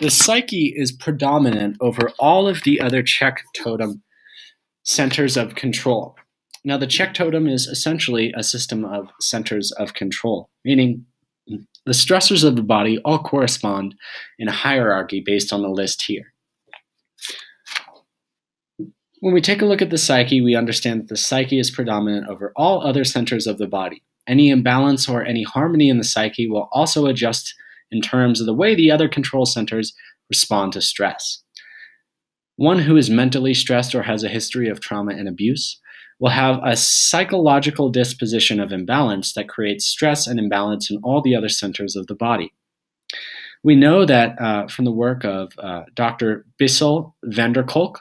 The psyche is predominant over all of the other Czech totem centers of control. Now, the Czech totem is essentially a system of centers of control, meaning the stressors of the body all correspond in a hierarchy based on the list here. When we take a look at the psyche, we understand that the psyche is predominant over all other centers of the body. Any imbalance or any harmony in the psyche will also adjust in terms of the way the other control centers respond to stress. One who is mentally stressed or has a history of trauma and abuse will have a psychological disposition of imbalance that creates stress and imbalance in all the other centers of the body. We know that from the work of Dr. Bissell van der Kolk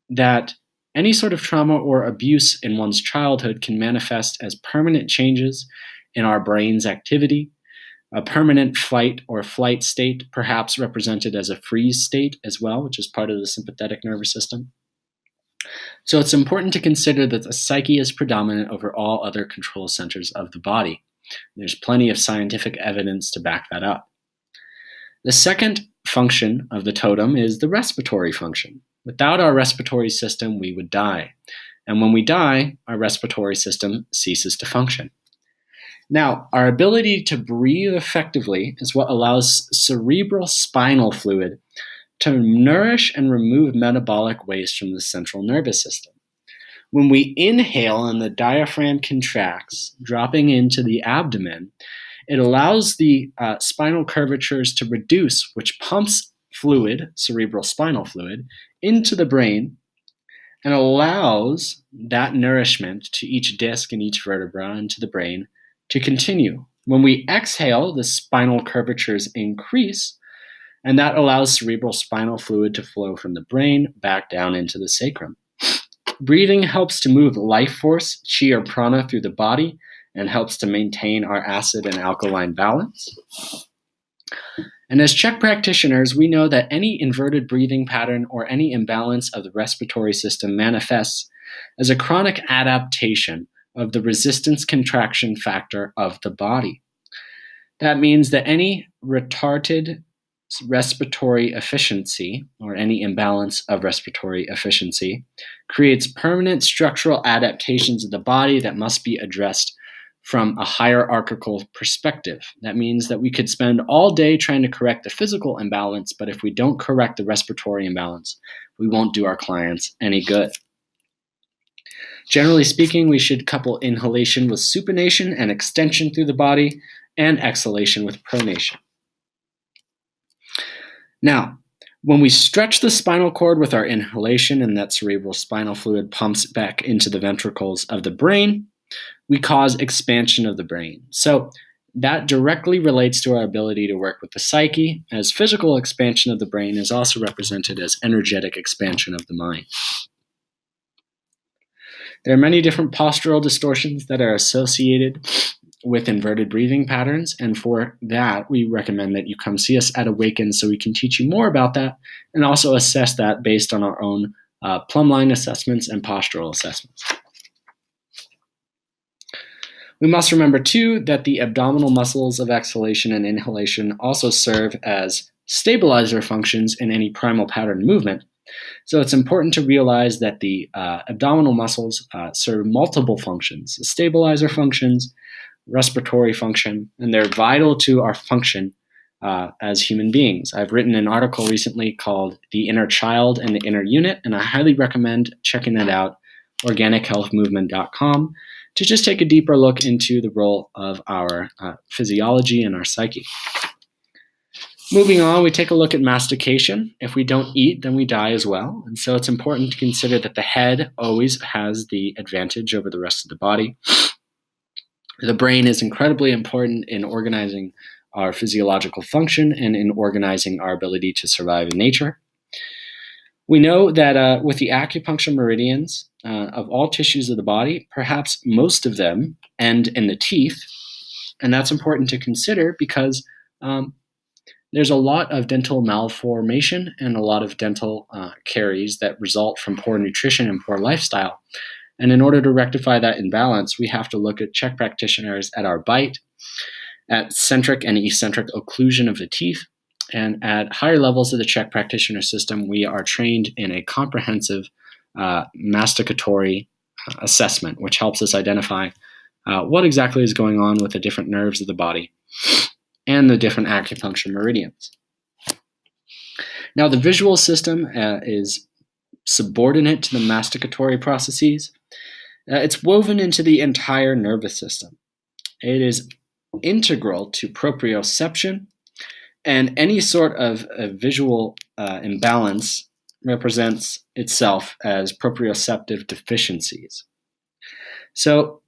that any sort of trauma or abuse in one's childhood can manifest as permanent changes in our brain's activity, a permanent fight or flight state, perhaps represented as a freeze state as well, which is part of the sympathetic nervous system. So it's important to consider that the psyche is predominant over all other control centers of the body. There's plenty of scientific evidence to back that up. The second function of the totem is the respiratory function. Without our respiratory system, we would die. And when we die, our respiratory system ceases to function. Now, our ability to breathe effectively is what allows cerebral spinal fluid to nourish and remove metabolic waste from the central nervous system. When we inhale and the diaphragm contracts, dropping into the abdomen, it allows the spinal curvatures to reduce, which pumps fluid, cerebral spinal fluid, into the brain and allows that nourishment to each disc and each vertebra and to the brain to continue. When we exhale, the spinal curvatures increase, and that allows cerebral spinal fluid to flow from the brain back down into the sacrum. Breathing helps to move life force, chi or prana, through the body and helps to maintain our acid and alkaline balance. And as Czech practitioners, we know that any inverted breathing pattern or any imbalance of the respiratory system manifests as a chronic adaptation of the resistance contraction factor of the body. That means that any retarded respiratory efficiency or any imbalance of respiratory efficiency creates permanent structural adaptations of the body that must be addressed from a hierarchical perspective. That means that we could spend all day trying to correct the physical imbalance, but if we don't correct the respiratory imbalance, we won't do our clients any good. Generally speaking, we should couple inhalation with supination and extension through the body, and exhalation with pronation. Now, when we stretch the spinal cord with our inhalation and that cerebral spinal fluid pumps back into the ventricles of the brain, we cause expansion of the brain. So that directly relates to our ability to work with the psyche, as physical expansion of the brain is also represented as energetic expansion of the mind. There are many different postural distortions that are associated with inverted breathing patterns, and for that, we recommend that you come see us at Awaken so we can teach you more about that and also assess that based on our own plumb line assessments and postural assessments. We must remember, too, that the abdominal muscles of exhalation and inhalation also serve as stabilizer functions in any primal pattern movement. So it's important to realize that the abdominal muscles serve multiple functions, stabilizer functions, respiratory function, and they're vital to our function as human beings. I've written an article recently called The Inner Child and the Inner Unit, and I highly recommend checking that out, organichealthmovement.com, to just take a deeper look into the role of our physiology and our psyche. Moving on, we take a look at mastication. If we don't eat, then we die as well. And so it's important to consider that the head always has the advantage over the rest of the body. The brain is incredibly important in organizing our physiological function and in organizing our ability to survive in nature. We know that with the acupuncture meridians of all tissues of the body, perhaps most of them end in the teeth. And that's important to consider because there's a lot of dental malformation and a lot of dental caries that result from poor nutrition and poor lifestyle. And in order to rectify that imbalance, we have to look at Czech practitioners at our bite, at centric and eccentric occlusion of the teeth, And at higher levels of the Czech practitioner system, we are trained in a comprehensive masticatory assessment, which helps us identify what exactly is going on with the different nerves of the body and the different acupuncture meridians. Now, the visual system is subordinate to the masticatory processes. It's woven into the entire nervous system. It is integral to proprioception, and any sort of visual imbalance represents itself as proprioceptive deficiencies. So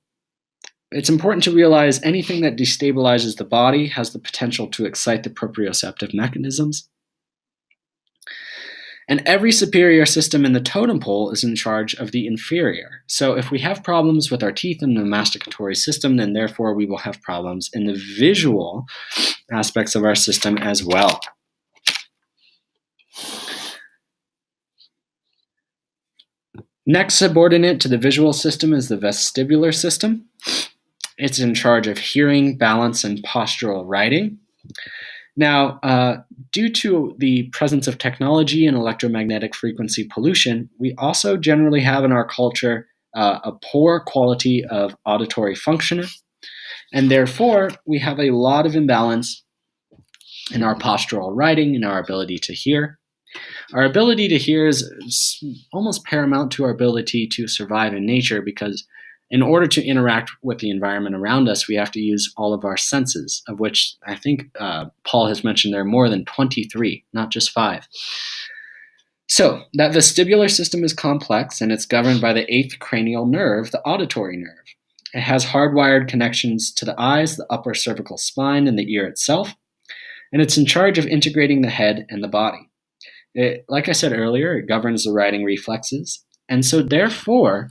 it's important to realize anything that destabilizes the body has the potential to excite the proprioceptive mechanisms. And every superior system in the totem pole is in charge of the inferior. So if we have problems with our teeth in the masticatory system, then therefore we will have problems in the visual aspects of our system as well. Next subordinate to the visual system is the vestibular system. It's in charge of hearing, balance, and postural writing. Now, due to the presence of technology and electromagnetic frequency pollution, we also generally have in our culture a poor quality of auditory function, and therefore we have a lot of imbalance in our postural writing and our ability to hear. Our ability to hear is almost paramount to our ability to survive in nature, because in order to interact with the environment around us, we have to use all of our senses, of which I think Paul has mentioned there are more than 23, not just 5. So that vestibular system is complex, and it's governed by the 8th cranial nerve, the auditory nerve. It has hardwired connections to the eyes, the upper cervical spine, and the ear itself, and it's in charge of integrating the head and the body. Like I said earlier, it governs the writing reflexes, and so therefore,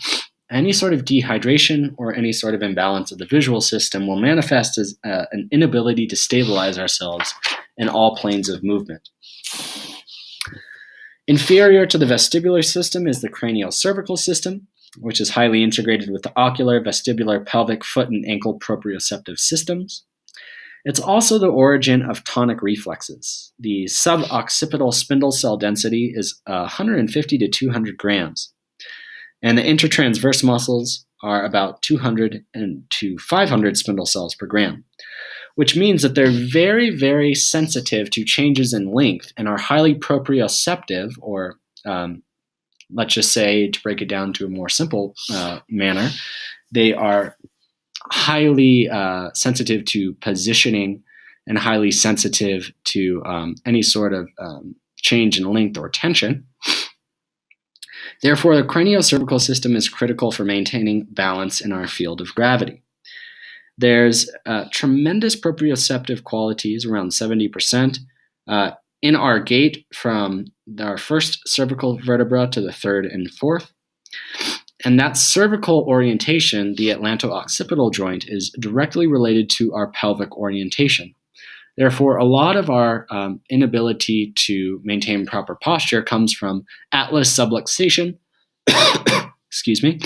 any sort of dehydration or any sort of imbalance of the visual system will manifest as an inability to stabilize ourselves in all planes of movement. Inferior to the vestibular system is the cranial-cervical system, which is highly integrated with the ocular, vestibular, pelvic, foot, and ankle proprioceptive systems. It's also the origin of tonic reflexes. The suboccipital spindle cell density is 150 to 200 grams. And the intertransverse muscles are about 200 to 500 spindle cells per gram, which means that they're very, very sensitive to changes in length and are highly proprioceptive, or let's just say, to break it down to a more simple manner, they are highly sensitive to positioning and highly sensitive to any sort of change in length or tension. Therefore, the craniocervical system is critical for maintaining balance in our field of gravity. There's tremendous proprioceptive qualities, around 70%, in our gait from our first cervical vertebra to the third and fourth. And that cervical orientation, the atlanto-occipital joint, is directly related to our pelvic orientation. Therefore, a lot of our inability to maintain proper posture comes from atlas subluxation, excuse me,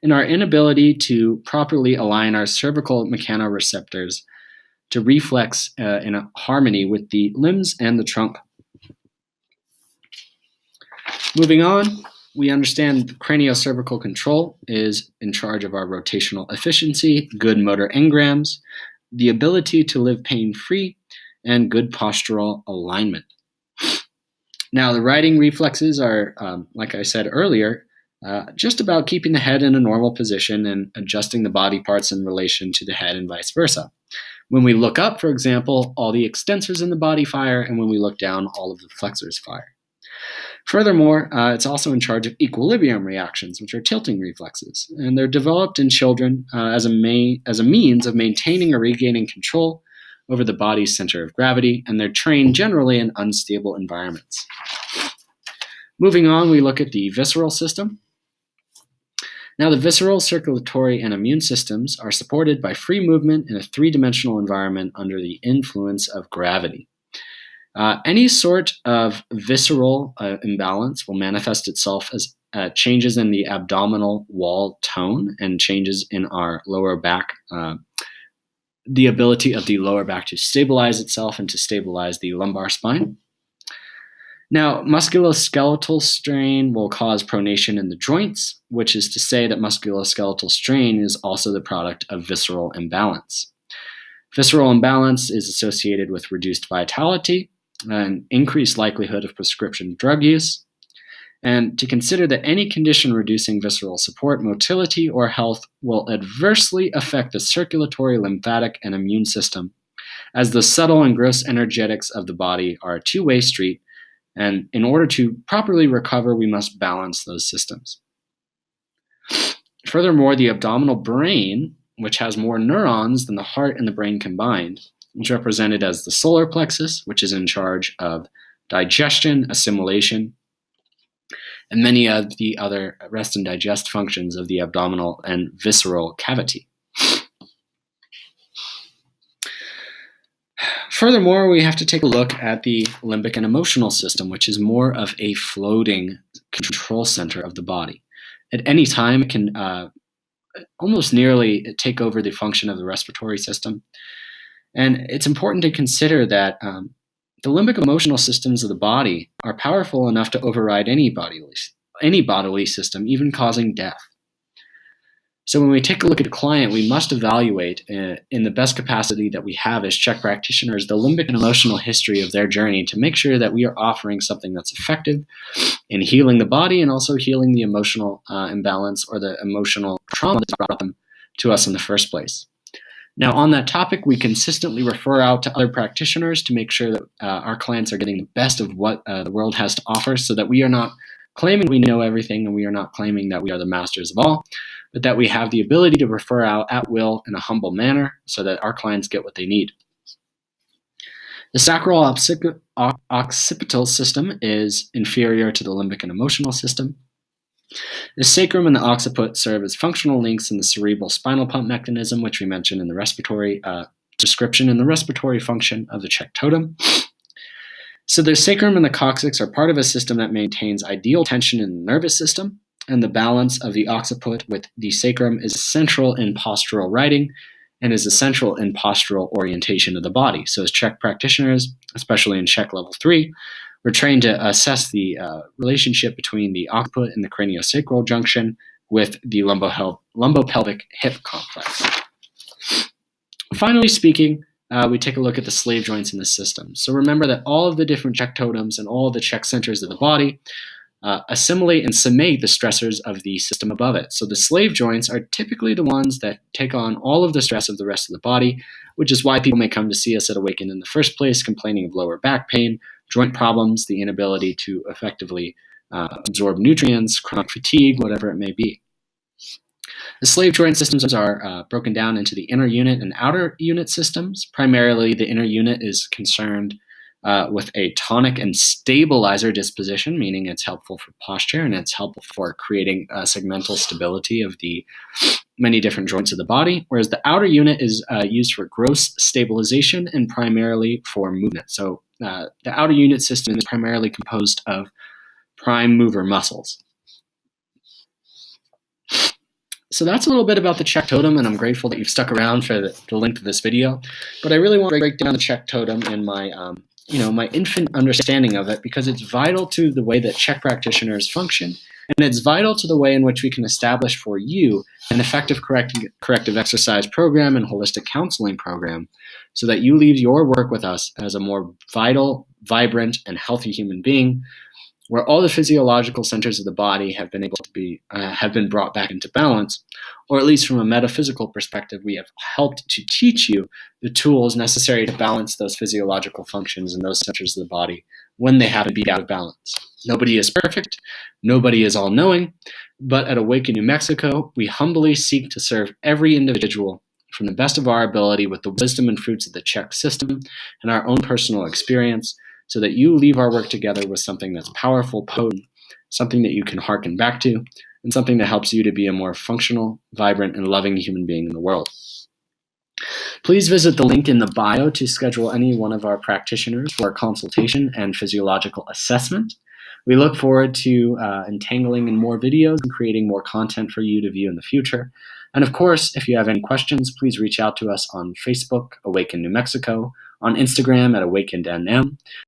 and our inability to properly align our cervical mechanoreceptors to reflex in a harmony with the limbs and the trunk. Moving on, we understand craniocervical control is in charge of our rotational efficiency, good motor engrams, the ability to live pain-free, and good postural alignment. Now, the writing reflexes are, like I said earlier, just about keeping the head in a normal position and adjusting the body parts in relation to the head and vice versa. When we look up, for example, all the extensors in the body fire, and when we look down, all of the flexors fire. Furthermore, it's also in charge of equilibrium reactions, which are tilting reflexes, and they're developed in children as a means of maintaining or regaining control over the body's center of gravity, and they're trained generally in unstable environments. Moving on, we look at the visceral system. Now, the visceral, circulatory, and immune systems are supported by free movement in a three-dimensional environment under the influence of gravity. Any sort of visceral imbalance will manifest itself as changes in the abdominal wall tone and changes in our lower back the ability of the lower back to stabilize itself and to stabilize the lumbar spine. Now, musculoskeletal strain will cause pronation in the joints, which is to say that musculoskeletal strain is also the product of visceral imbalance. Visceral imbalance is associated with reduced vitality, an increased likelihood of prescription drug use, and to consider that any condition reducing visceral support, motility, or health will adversely affect the circulatory, lymphatic, and immune system, as the subtle and gross energetics of the body are a two-way street, and in order to properly recover, we must balance those systems. Furthermore, the abdominal brain, which has more neurons than the heart and the brain combined, is represented as the solar plexus, which is in charge of digestion, assimilation, and many of the other rest and digest functions of the abdominal and visceral cavity. Furthermore, we have to take a look at the limbic and emotional system, which is more of a floating control center of the body. At any time, it can almost nearly take over the function of the respiratory system. And it's important to consider that the limbic emotional systems of the body are powerful enough to override any bodily system, even causing death. So when we take a look at a client, we must evaluate in the best capacity that we have as Czech practitioners the limbic and emotional history of their journey to make sure that we are offering something that's effective in healing the body and also healing the emotional imbalance or the emotional trauma that brought them to us in the first place. Now, on that topic, we consistently refer out to other practitioners to make sure that our clients are getting the best of what the world has to offer, so that we are not claiming we know everything and we are not claiming that we are the masters of all, but that we have the ability to refer out at will in a humble manner so that our clients get what they need. The sacral occipital system is inferior to the limbic and emotional system. The sacrum and the occiput serve as functional links in the cerebral spinal pump mechanism, which we mentioned in the respiratory description and the respiratory function of the Czech totem. So the sacrum and the coccyx are part of a system that maintains ideal tension in the nervous system, and the balance of the occiput with the sacrum is essential in postural writing and is essential in postural orientation of the body. So as Czech practitioners, especially in Czech level 3, we're trained to assess the relationship between the occiput and the craniosacral junction with the lumbopelvic hip complex. Finally speaking, we take a look at the slave joints in the system. So remember that all of the different Czech totems and all of the Czech centers of the body assimilate and summate the stressors of the system above it. So the slave joints are typically the ones that take on all of the stress of the rest of the body, which is why people may come to see us at Awaken in the first place, complaining of lower back pain, joint problems, the inability to effectively absorb nutrients, chronic fatigue, whatever it may be. The slave joint systems are broken down into the inner unit and outer unit systems. Primarily, the inner unit is concerned with a tonic and stabilizer disposition, meaning it's helpful for posture and it's helpful for creating segmental stability of the many different joints of the body, whereas the outer unit is used for gross stabilization and primarily for movement. So the outer unit system is primarily composed of prime mover muscles. So that's a little bit about the Czech totem, and I'm grateful that you've stuck around for the length of this video. But I really want to break down the Czech totem and my my infant understanding of it, because it's vital to the way that Czech practitioners function, and it's vital to the way in which we can establish for you an effective corrective exercise program and holistic counseling program, so that you leave your work with us as a more vital, vibrant, and healthy human being, where all the physiological centers of the body have been able to be have been brought back into balance, or at least from a metaphysical perspective, we have helped to teach you the tools necessary to balance those physiological functions in those centers of the body when they happen to be out of balance. Nobody is perfect, nobody is all-knowing, but at Awaken New Mexico, we humbly seek to serve every individual from the best of our ability with the wisdom and fruits of the Czech system and our own personal experience, so that you leave our work together with something that's powerful, potent, something that you can hearken back to, and something that helps you to be a more functional, vibrant, and loving human being in the world. Please visit the link in the bio to schedule any one of our practitioners for a consultation and physiological assessment. We look forward to entangling in more videos and creating more content for you to view in the future. And of course, if you have any questions, please reach out to us on Facebook, Awaken New Mexico, on Instagram at AwakenedNM,